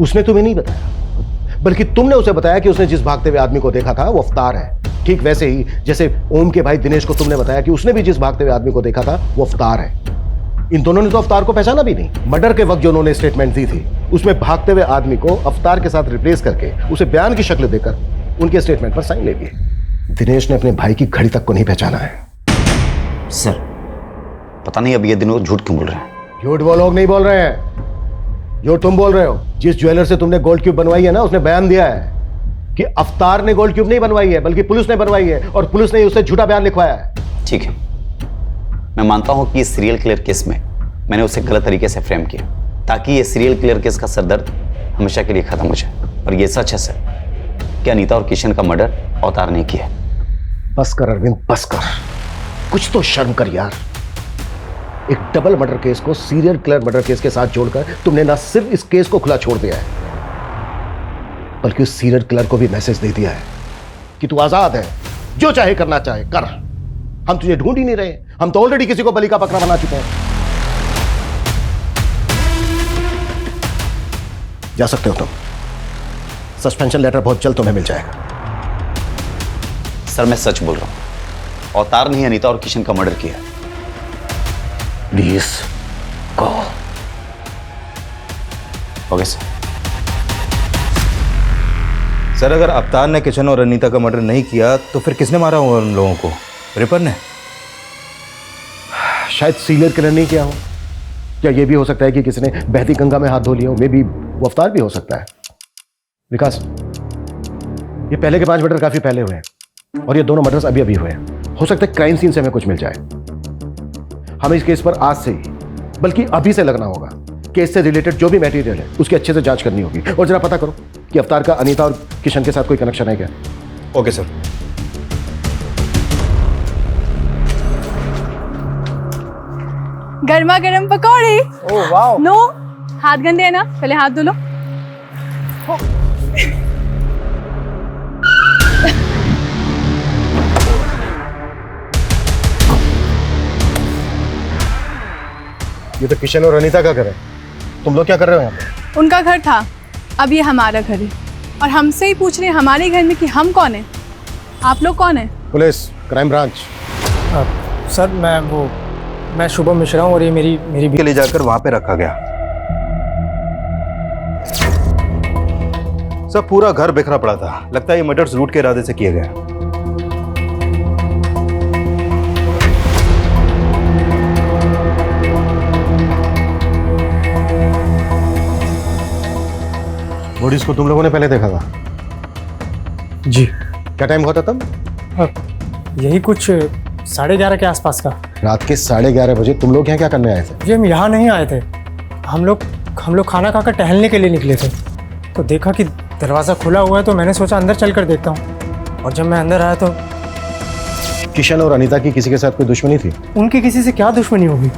उसने तुम्हें नहीं बताया, बल्कि तुमने उसे बताया कि उसने जिस भागते हुए आदमी को देखा था वो अवतार है। ठीक वैसे ही जैसे ओम के भाई दिनेश को तुमने बताया कि उसने भी जिस भागते हुए आदमी को देखा था वो अवतार है। इन दोनों ने तो अवतार को पहचाना भी नहीं। मर्डर के वक्त जो उन्होंने स्टेटमेंट दी थी उसमें भागते हुए आदमी को अवतार के साथ रिप्लेस करके उसे बयान की शक्ल देकर उनके स्टेटमेंट पर साइन ले लिए। दिनेश ने अपने भाई की घड़ी तक को नहीं पहचाना है। सर, पता नहीं अब ये दिन वो झूठ क्यों बोल रहे हैं। झूठ वो लोग नहीं बोल रहे हैं जो तुम बोल रहे हो। जिस ज्वेलर से तुमने गोल्ड क्यूब बनवाई है ना, उसने बयान दिया है कि अवतार ने गोल्ड क्यूब नहीं बनवाई है बल्कि पुलिस ने बनवाई है, और पुलिस ने उससे झूठा बयान लिखवाया है। ठीक है, मैं मानता हूं कि इस सीरियल किलर केस में मैंने उसे गलत तरीके से फ्रेम किया ताकि ये सीरियल किलर केस का सरदर्द हमेशा के लिए खत्म हो जाए। और ये सच है सर कि अनीता और किशन का मर्डर अवतार ने किया। बस कर अरविंद, बस कर, कुछ तो शर्म कर यार। एक डबल मर्डर केस को सीरियल किलर मर्डर केस के साथ जोड़कर तुमने ना सिर्फ इस केस को खुला छोड़ दिया है बल्कि उस सीरियल किलर को भी मैसेज दे दिया है कि तू आजाद है, जो चाहे करना चाहे कर, हम तुझे ढूंढ ही नहीं रहे, हम तो ऑलरेडी किसी को बलि का बकरा बना चुके हैं। जा सकते हो तुम, सस्पेंशन लेटर बहुत जल्द तुम्हें मिल जाएगा। सर, मैं सच बोल रहा हूं, अवतार ने ही अनीता और किशन का मर्डर किया। Please go. Okay sir. Sir, अगर अवतार ने किशन और अनीता का मर्डर नहीं किया तो फिर किसने मारा होगा उन लोगों को? रिपर ने? शायद सीरियल किलर नहीं किया हो। क्या यह भी हो सकता है कि किसी ने बहती गंगा में हाथ धो लिया हो? मे बी वो अवतार भी हो सकता है। विकास, ये पहले के 5 मर्डर काफी पहले हुए हैं और ये दोनों मर्डर्स अभी अभी हुए हैं। हो सकता है क्राइम सीन से हमें कुछ मिल जाए। हमें इस केस पर आज से ही बल्कि अभी से लगना होगा। केस से रिलेटेड जो भी मटेरियल है उसकी अच्छे से जांच करनी होगी, और जरा पता करो कि अवतार का अनीता और किशन के साथ कोई कनेक्शन है क्या। Okay sir. गर्मा गर्म पकौड़े। ओह वाह। नो, हाथ गंदे है ना, पहले हाथ धो लो। ये तो किशन और अनीता का घर है, तुम लोग क्या कर रहे हो यहाँ पे? उनका घर था, अब ये हमारा घर है, और हमसे ही पूछ रहे हैं हमारे घर में कि हम कौन है। आप लोग कौन है? Police, crime branch. सर, मैं शुभम मिश्रा हूँ और ये मेरी के ले जाकर वहां पे रखा गया। सब पूरा घर बिखरा पड़ा था, लगता है ये मर्डर्स लूट के इरादे से किए गए। बॉडीज को तुम लोगों ने पहले देखा था? जी। क्या टाइम हुआ था तब? यही कुछ 11:30 के आसपास का। रात के 11:30 बजे तुम लोग यहाँ क्या करने आए थे? जी, हम यहाँ नहीं आए थे। हम लोग खाना खाकर टहलने के लिए निकले थे, तो देखा कि दरवाज़ा खुला हुआ है, तो मैंने सोचा अंदर चल कर देखता हूँ। और जब मैं अंदर आया तो किशन और अनीता की किसी के साथ कोई दुश्मनी थी? उनकी किसी से क्या दुश्मनी होगी?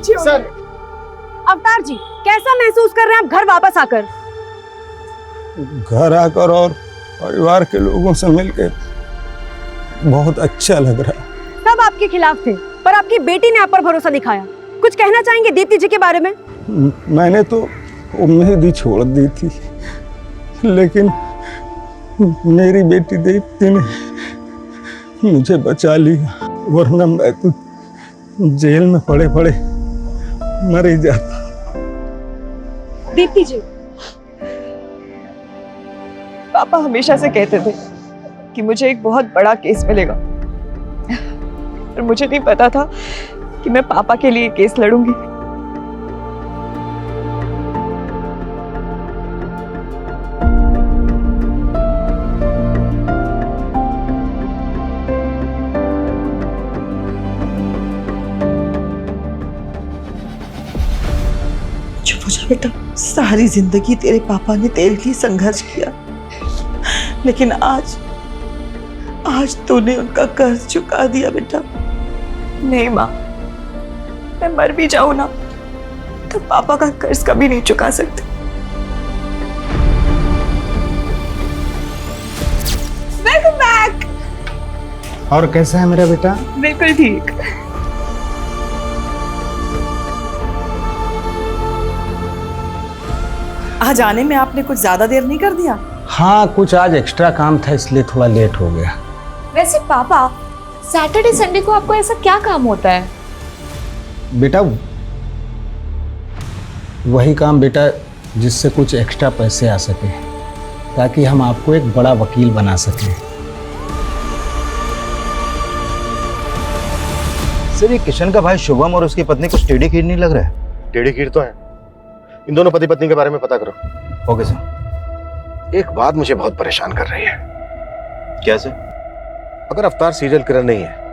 सर अवतार जी, कैसा महसूस कर रहे हैं आप घर वापस आकर? घर आकर और परिवार के लोगों से मिलकर बहुत अच्छा लग रहा है। सब आपके खिलाफ थे, पर आपकी बेटी ने आप पर भरोसा दिखाया। कुछ कहना चाहेंगे दीप्ति जी के बारे में? मैंने तो उम्मीद ही छोड़ दी थी, लेकिन मेरी बेटी दीप्ति ने मुझे बचा लिया, वरना मैं तो जेल में पड़े पड़े मर ही जाता। दीप्ति जी, पापा हमेशा से कहते थे कि मुझे एक बहुत बड़ा केस मिलेगा, पर मुझे नहीं पता था कि मैं पापा के लिए केस लड़ूंगी। चुप हो जा बेटा, सारी जिंदगी तेरे पापा ने तेरे लिए संघर्ष किया, लेकिन आज तूने उनका कर्ज चुका दिया बेटा। नहीं माँ, मैं मर भी जाऊं ना तो पापा का कर्ज कभी नहीं चुका सकती। Welcome back. और कैसा है मेरा बेटा? बिल्कुल ठीक। आज आने में आपने कुछ ज्यादा देर नहीं कर दिया? हाँ, कुछ आज एक्स्ट्रा काम था इसलिए थोड़ा लेट हो गया। वैसे पापा, सैटरडे संडे को आपको ऐसा क्या काम होता है? बेटा वही काम बेटा जिससे कुछ एक्स्ट्रा पैसे आ सके, ताकि हम आपको एक बड़ा वकील बना सकें। सर, ये किशन का भाई शुभम और उसकी पत्नी कुछ टेढ़ी खीर नहीं लग रहा है? टेढ़ी खीर तो है। इन दोनों पति पत्नी के बारे में पता करो। Okay sir. एक बात मुझे बहुत परेशान कर रही है। क्या सर? अगर अवतार सीरियल किलर नहीं है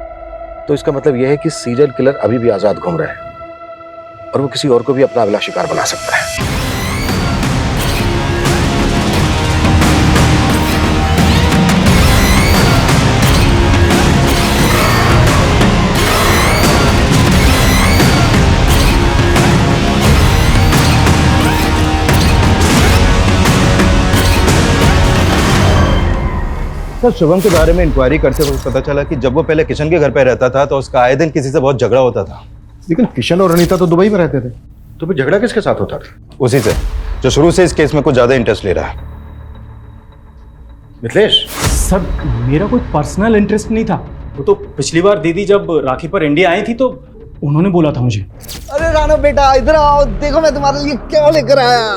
तो इसका मतलब यह है कि सीरियल किलर अभी भी आजाद घूम रहा है और वो किसी और को भी अपना अगला शिकार बना सकता है। सर, शुभम के बारे में इंक्वायरी करते हुए पता चला कि जब वो पहले किशन के घर पे रहता था तो उसका आए दिन किसी से बहुत झगड़ा होता था। लेकिन किशन और अनीता तो दुबई में रहते थे, तो फिर झगड़ा किसके साथ होता था? उसी से, जो शुरू से इस केस में कुछ ज्यादा इंटरेस्ट ले रहा है। मिथिलेश, सर मेरा कोई पर्सनल इंटरेस्ट नहीं था। वो तो पिछली बार दीदी जब राखी पर इंडिया आई थी तो उन्होंने बोला था मुझे। अरे राणा बेटा इधर आओ, देखो मैं तुम्हारे लिए क्या लेकर आया।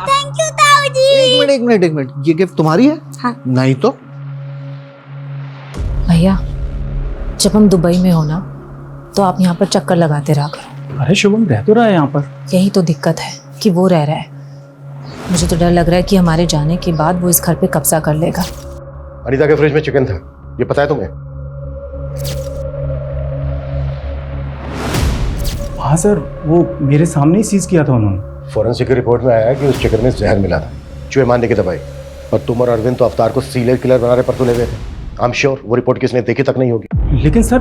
थैंक यू ताऊ जी। एक मिनट, ये गिफ्ट तुम्हारी है? हाँ। नहीं तो भैया, जब हम दुबई में हो ना तो आप यहाँ पर चक्कर लगाते रहा करो। अरे शुभम रह तो रहा है यहाँ पर। यही तो दिक्कत है कि वो रह रहा है। मुझे तो डर लग रहा है कि हमारे जाने के बाद वो इस घर पे कब्जा कर लेगा। अनीता के फ्रिज में चिकन था, ये पता है तुम्हें? हाँ सर, वो मेरे सामने ही सीज किया था उन्होंने। फॉरेंसिक की रिपोर्ट में आया है कि उस चिकन में जहर मिला था, चूहे मारने की दवाई। और तुम और अरविंद तो अवतार को सीरियल किलर बनाने पर तुले हुए थे। आई एम श्योर वो रिपोर्ट किसने देखी तक नहीं होगी। लेकिन सर,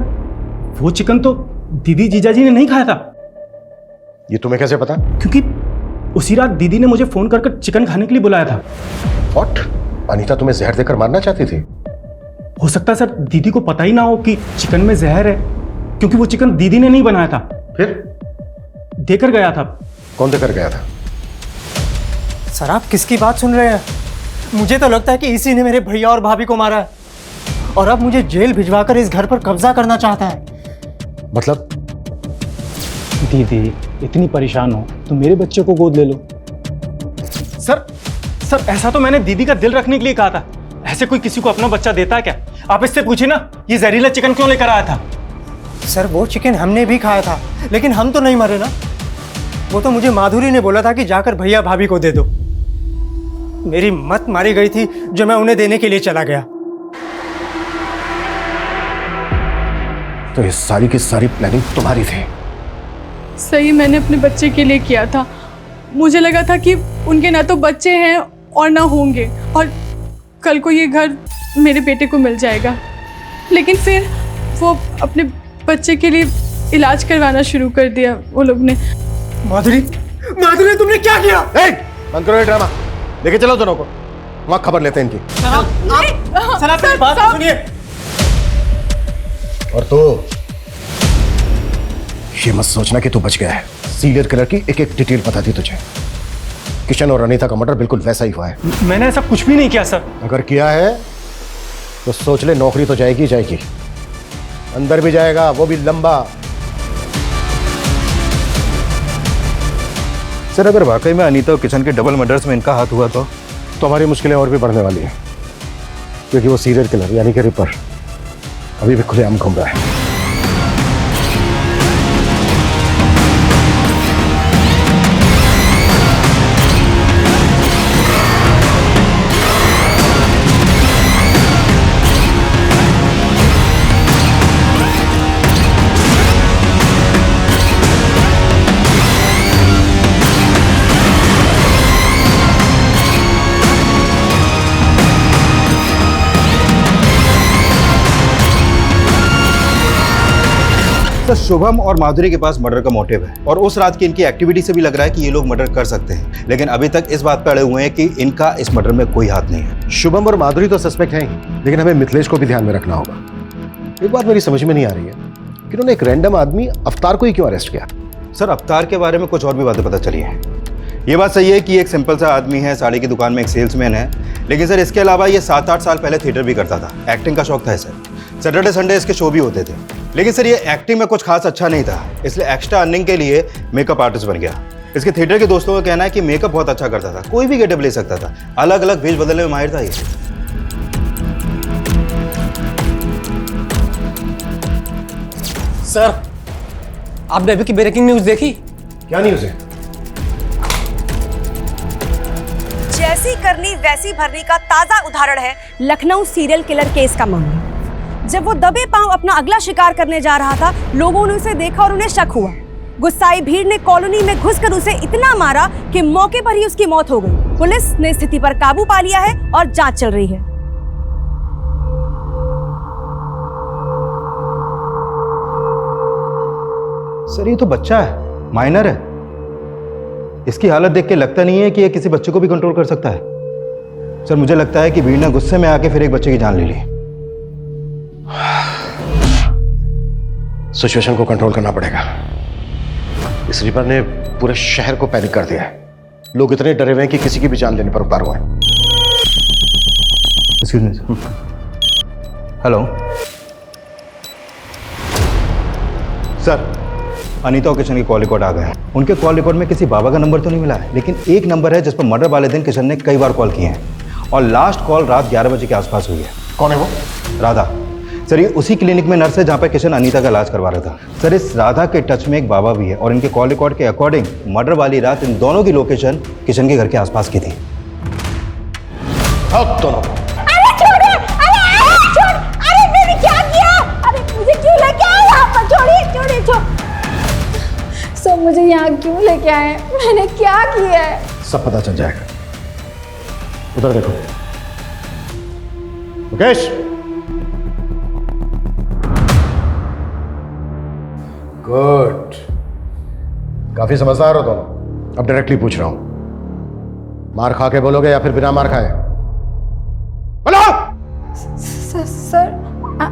वो चिकन तो दीदी जीजाजी ने नहीं खाया था। ये तुम्हें कैसे पता? क्योंकि उसी रात दीदी ने मुझे फोन कर चिकन खाने के लिए बुलाया था। व्हाट? अनीता तुम्हें जहर देकर मारना चाहती थी? हो सकता है सर दीदी को पता ही ना हो कि चिकन में जहर है, क्योंकि वो चिकन दीदी ने नहीं बनाया था। फिर देकर गया था। कौन देकर गया था? सर आप किसकी बात सुन रहे हैं? मुझे तो लगता है कि इसी ने मेरे भैया और भाभी को मारा है और अब मुझे जेल भिजवाकर इस घर पर कब्जा करना चाहता है। मतलब? दीदी इतनी परेशान हो तो मेरे बच्चे को गोद ले लो। सर ऐसा तो मैंने दीदी का दिल रखने के लिए कहा था। ऐसे कोई किसी को अपना बच्चा देता है क्या? आप इससे पूछिए ना, ये जहरीला चिकन क्यों लेकर आया था? सर वो चिकन हमने भी खाया था, लेकिन हम तो नहीं मरे ना। वो तो मुझे माधुरी ने बोला था कि जाकर भैया भाभी को दे दो। मेरी मत मारी गई थी जो मैं उन्हें देने के लिए चला गया। तो ये सारी की सारी प्लानिंग तुम्हारी थी? सही मैंने अपने बच्चे के लिए किया था। मुझे लगा था कि उनके ना तो बच्चे हैं और ना होंगे, और कल को ये घर मेरे बेटे को मिल जाएगा। लेकिन फिर वो अपने बच्चे के लिए इलाज करवाना शुरू कर दिया वो लोग ने। माधुरी, माधुरी तुमने क्या किया? बंद करो ये ड्रामा, लेके चलो दोनों को, वहां खबर लेते हैं इनकी। सर आप मेरी बात तो सुनिए। और तो ये मत सोचना कि तू बच गया है। सीरियल किलर की एक एक डिटेल पता थी तुझे। किशन और अनीता का मर्डर बिल्कुल वैसा ही हुआ है। मैंने ऐसा कुछ भी नहीं किया सर। अगर किया है तो सोच ले, नौकरी तो जाएगी जाएगी, अंदर भी जाएगा, वो भी लंबा। सर अगर वाकई में अनीता और किशन के डबल मर्डर्स में इनका हाथ हुआ तो हमारी मुश्किलें और भी बढ़ने वाली हैं, क्योंकि वो सीरियल किलर यानी कि रिपर अभी भी खुलेआम घूम रहा है। सर शुभम और माधुरी के पास मर्डर का मोटिव है और उस रात की इनकी एक्टिविटी से भी लग रहा है कि ये लोग मर्डर कर सकते हैं, लेकिन अभी तक इस बात पर अड़े हुए हैं कि इनका इस मर्डर में कोई हाथ नहीं है। शुभम और माधुरी तो सस्पेक्ट हैं ही, लेकिन हमें मिथिलेश को भी ध्यान में रखना होगा। एक बात मेरी समझ में नहीं आ रही है कि उन्होंने एक रैंडम आदमी अवतार को ही क्यों अरेस्ट किया। सर अवतार के बारे में कुछ और भी बातें पता चली हैं। ये बात सही है कि एक सिंपल सा आदमी है, साड़ी की दुकान में एक सेल्समैन है, लेकिन सर इसके अलावा ये 7-8 साल पहले थिएटर भी करता था। एक्टिंग का शौक था सर, सैटरडे संडे इसके शो भी होते थे, लेकिन सर ये एक्टिंग में कुछ खास अच्छा नहीं था, इसलिए एक्स्ट्रा अर्निंग के लिए मेकअप आर्टिस्ट बन गया। इसके थिएटर के दोस्तों का कहना है कि मेकअप बहुत अच्छा करता था, कोई भी गेटअप ले सकता था, अलग अलग भेज बदलने में माहिर था ये। सर आपने अभी की ब्रेकिंग न्यूज देखी? क्या न्यूज है? जैसी करनी वैसी भरनी का ताजा उदाहरण है लखनऊ सीरियल किलर केस का मामला। जब वो दबे पांव अपना अगला शिकार करने जा रहा था, लोगों ने उसे देखा और उन्हें शक हुआ। गुस्साई भीड़ ने कॉलोनी में घुसकर उसे इतना मारा कि मौके पर ही उसकी मौत हो गई। पुलिस ने स्थिति पर काबू पा लिया है और जांच चल रही है। सर ये तो बच्चा है, माइनर है, इसकी हालत देख के लगता नहीं है कि ये किसी बच्चे को भी कंट्रोल कर सकता है। सर मुझे लगता है कि भीड़ ने गुस्से में आके फिर एक बच्चे की जान ले ली। सिचुएशन को कंट्रोल करना पड़ेगा। इस रिपर ने पूरे शहर को पैनिक कर दिया है। लोग इतने डरे हुए हैं कि किसी की भी जान लेने पर उतार हुए हैं। Excuse me sir. Hello sir, Anita और किशन के कॉल रिकॉर्ड आ गए हैं। उनके कॉल रिकॉर्ड में किसी बाबा का नंबर तो नहीं मिला है, लेकिन एक नंबर है जिस पर मर्डर वाले दिन किशन ने कई बार कॉल किए हैं और लास्ट कॉल रात 11 बजे के आसपास हुई है। कौन है वो? राधा। सर ये उसी क्लिनिक में नर्स है जहाँ पर किशन अनीता का इलाज करवा रहा था। सर इस राधा के टच में एक बाबा भी है और इनके कॉल रिकॉर्ड के अकॉर्डिंग मर्डर वाली रात इन दोनों की लोकेशन किशन के घर के आसपास की थी। दोनों सब मुझे यहाँ क्यों लेके आए? मैंने क्या किया है? सब पता चल जाएगा। उधर देखो मुकेश। गुड, काफी समझदार हो दोनों। अब डायरेक्टली पूछ रहा हूं, मार खा के बोलोगे या फिर बिना मार खाए? बोलो। सर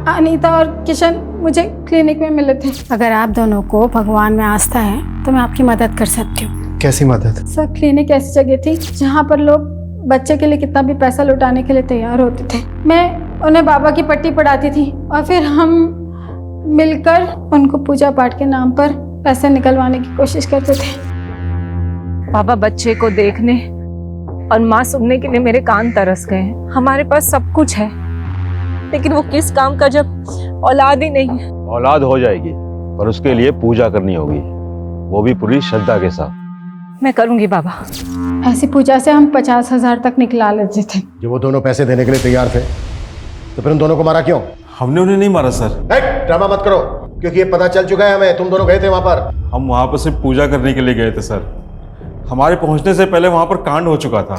अनीता और किशन मुझे क्लिनिक में मिले थे। अगर आप दोनों को भगवान में आस्था है तो मैं आपकी मदद कर सकती हूँ। कैसी मदद? सर क्लिनिक ऐसी जगह थी जहाँ पर लोग बच्चे के लिए कितना भी पैसा लुटाने के लिए तैयार होते थे। मैं उन्हें बाबा की पट्टी पढ़ाती थी और फिर हम मिलकर उनको पूजा पाठ के नाम पर पैसे निकलवाने की कोशिश करते थे। बाबा बच्चे को देखने और माँ सुनने के लिए मेरे कान तरस गए। हमारे पास सब कुछ है, लेकिन वो किस काम का जब औलाद ही नहीं है। औलाद हो जाएगी, पर उसके लिए पूजा करनी होगी, वो भी पूरी श्रद्धा के साथ। मैं करूंगी बाबा। ऐसी पूजा से हम 50,000 तक निकला लेते थे। जब वो दोनों पैसे देने के लिए तैयार थे तो फिर उन दोनों को मारा क्यों? हमने उन्हें नहीं मारा सर। ड्रामा मत करो, क्योंकि ये पता चल चुका है हमें, तुम दोनों गए थे वहां पर। हम वहां पर सिर्फ पूजा करने के लिए गए थे सर। हमारे पहुंचने से पहले वहां पर कांड हो चुका था।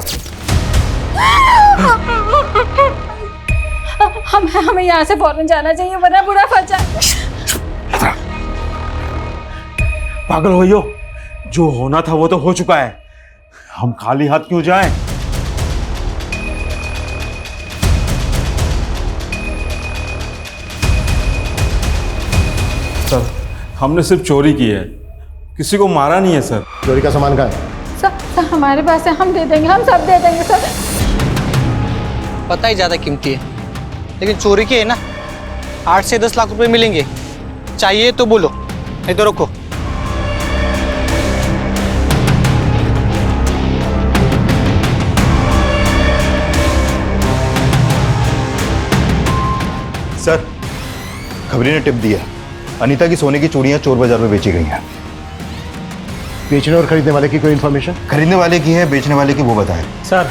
हमें यहाँ से फौरन जाना चाहिए वरना बुरा फंस जाए। पागल हो यो, जो होना था वो तो हो चुका है, हम खाली हाथ क्यों जाएं? सर, हमने सिर्फ चोरी की है, किसी को मारा नहीं है सर। चोरी का सामान कहाँ है? सर हमारे पास है, हम दे देंगे, हम सब दे देंगे सर। पता ही ज़्यादा कीमती है, लेकिन चोरी की है ना, 8 से 10 लाख रुपए मिलेंगे। चाहिए तो बोलो, नहीं तो रखो। सर, खबरी ने टिप दिया, अनीता की सोने की चूड़ियां चोर बाजार में बेची गई हैं। बेचने और खरीदने वाले की कोई इन्फॉर्मेशन? खरीदने वाले की है, बेचने वाले की वो बताए। सर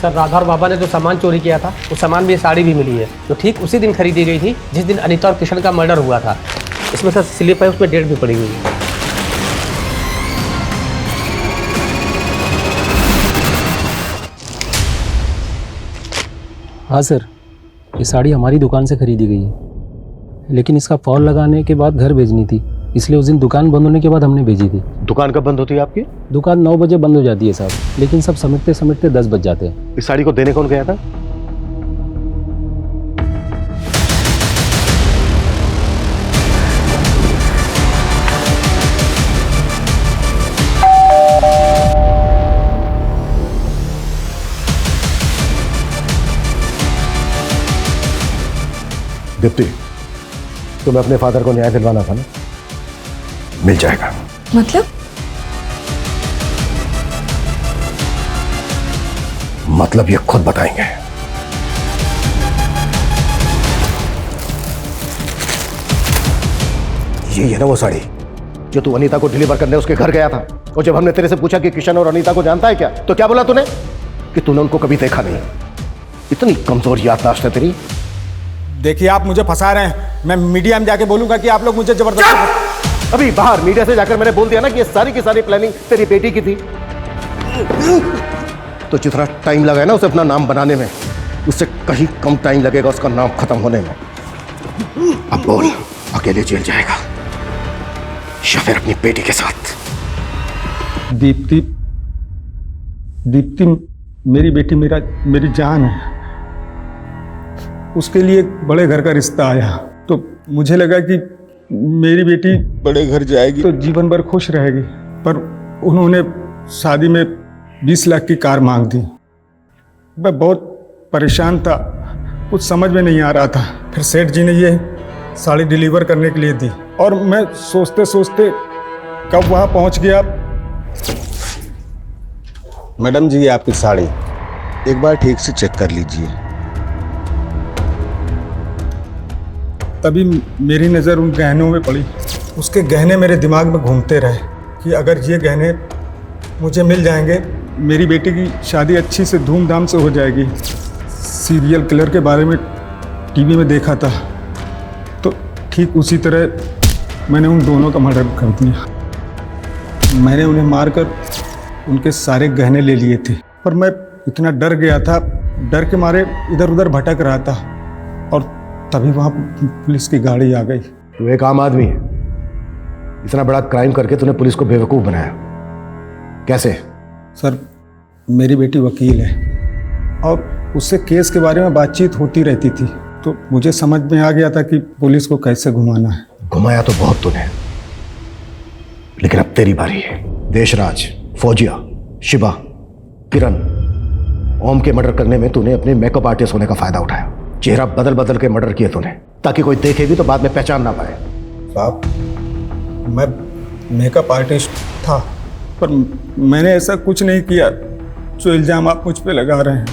सर, राधा और बाबा ने जो सामान चोरी किया था, उस सामान में ये साड़ी भी मिली है, जो ठीक उसी दिन खरीदी गई थी जिस दिन अनीता और किशन का मर्डर हुआ था। इसमें सर स्लिप है, उसमें डेट भी पड़ी हुई है। हाँ सर, ये साड़ी हमारी दुकान से खरीदी गई है, लेकिन इसका फॉल लगाने के बाद घर भेजनी थी, इसलिए उस दिन दुकान बंद होने के बाद हमने भेजी थी। दुकान कब बंद होती है आपकी? दुकान 9 बजे बंद हो जाती है साहब, लेकिन सब समेटते समेटते 10 बज जाते हैं। इस साड़ी को देने कौन गया था? दीप्ति, तुम्हें अपने फादर को न्याय दिलवाना था ना? मिल जाएगा। मतलब ये खुद बताएंगे। ये है ना वो साड़ी जो तू अनीता को डिलीवर करने उसके घर गया था, और जब हमने तेरे से पूछा कि किशन और अनीता को जानता है क्या, तो क्या बोला तूने? कि तूने उनको कभी देखा नहीं। इतनी कमजोर याददाश्त है तेरी। देखिए, आप मुझे फंसा रहे हैं। मैं मीडिया में जाके बोलूंगा कि आप लोग मुझे जबरदस्ती। अभी बाहर मीडिया से जाकर मैंने बोल दिया ना कि ये सारी की सारी प्लानिंग तेरी बेटी की थी। तो जितना टाइम लगा है ना उसे अपना नाम बनाने में, उससे कहीं कम टाइम लगेगा उसका नाम खत्म होने में। अब बोल, अकेले जेल जाएगा या फिर अपनी बेटी के साथ? दीप्ति, दीप्ति मेरी बेटी, मेरी जान है। उसके लिए बड़े घर का रिश्ता आया, तो मुझे लगा कि मेरी बेटी बड़े घर जाएगी तो जीवन भर खुश रहेगी, पर उन्होंने शादी में 20 लाख की कार मांग दी। मैं बहुत परेशान था, कुछ समझ में नहीं आ रहा था। फिर सेठ जी ने ये साड़ी डिलीवर करने के लिए दी, और मैं सोचते सोचते कब वहाँ पहुँच गया। मैडम जी, आपकी साड़ी एक बार ठीक से चेक कर लीजिए। तभी मेरी नज़र उन गहनों में पड़ी। उसके गहने मेरे दिमाग में घूमते रहे कि अगर ये गहने मुझे मिल जाएंगे, मेरी बेटी की शादी अच्छी से धूमधाम से हो जाएगी। सीरियल किलर के बारे में टीवी में देखा था, तो ठीक उसी तरह मैंने उन दोनों का मर्डर कर दिया। मैंने उन्हें मारकर उनके सारे गहने ले लिए थे, पर मैं इतना डर गया था, डर के मारे इधर उधर भटक रहा था, और तभी वहाँ पुलिस की गाड़ी आ गई। तू एक आम आदमी है, इतना बड़ा क्राइम करके तूने पुलिस को बेवकूफ़ बनाया, कैसे? सर, मेरी बेटी वकील है, और उससे केस के बारे में बातचीत होती रहती थी, तो मुझे समझ में आ गया था कि पुलिस को कैसे घुमाना है। घुमाया तो बहुत तूने, लेकिन अब तेरी बारी है। देशराज, फौजिया, शिवा, किरण, ओम के मर्डर करने में तूने अपने मेकअप आर्टिस्ट होने का फायदा उठाया। चेहरा बदल बदल के मर्डर किए तूने, ताकि कोई देखे भी तो बाद में पहचान ना पाए। साहब, मैं मेकअप आर्टिस्ट था, पर मैंने ऐसा कुछ नहीं किया जो इल्ज़ाम आप मुझ पे लगा रहे हैं।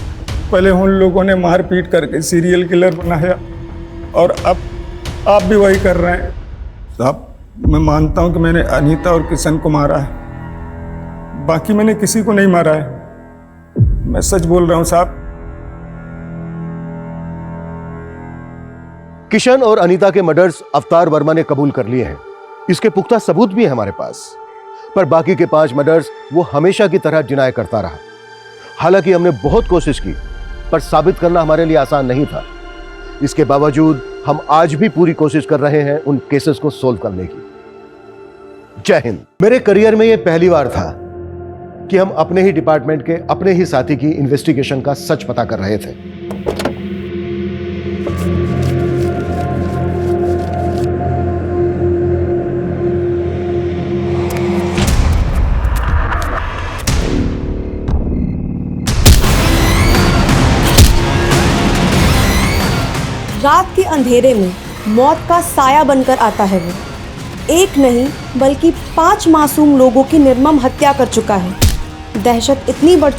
पहले उन लोगों ने मारपीट करके सीरियल किलर बनाया, और अब आप भी वही कर रहे हैं। साहब, मैं मानता हूं कि मैंने अनीता और किशन को मारा है, बाकी मैंने किसी को नहीं मारा है। मैं सच बोल रहा हूं साहब। किशन और अनीता के मर्डर्स अवतार वर्मा ने कबूल कर लिए हैं। इसके पुख्ता सबूत भी है हमारे पास, पर बाकी के 5 मर्डर्स वो हमेशा की तरह डिनाई करता रहा। हालांकि हमने बहुत कोशिश की, पर साबित करना हमारे लिए आसान नहीं था। इसके बावजूद हम आज भी पूरी कोशिश कर रहे हैं उन केसेस को सोल्व करने की। जय हिंद। मेरे करियर में यह पहली बार था कि हम अपने ही डिपार्टमेंट के अपने ही साथी की इन्वेस्टिगेशन का सच पता कर रहे थे। रात के अंधेरे में मौत का साया बनकर आता है वो। एक नहीं बल्कि 5 मासूम लोगों की निर्मम हत्या कर चुका है। दहशत इतनी बढ़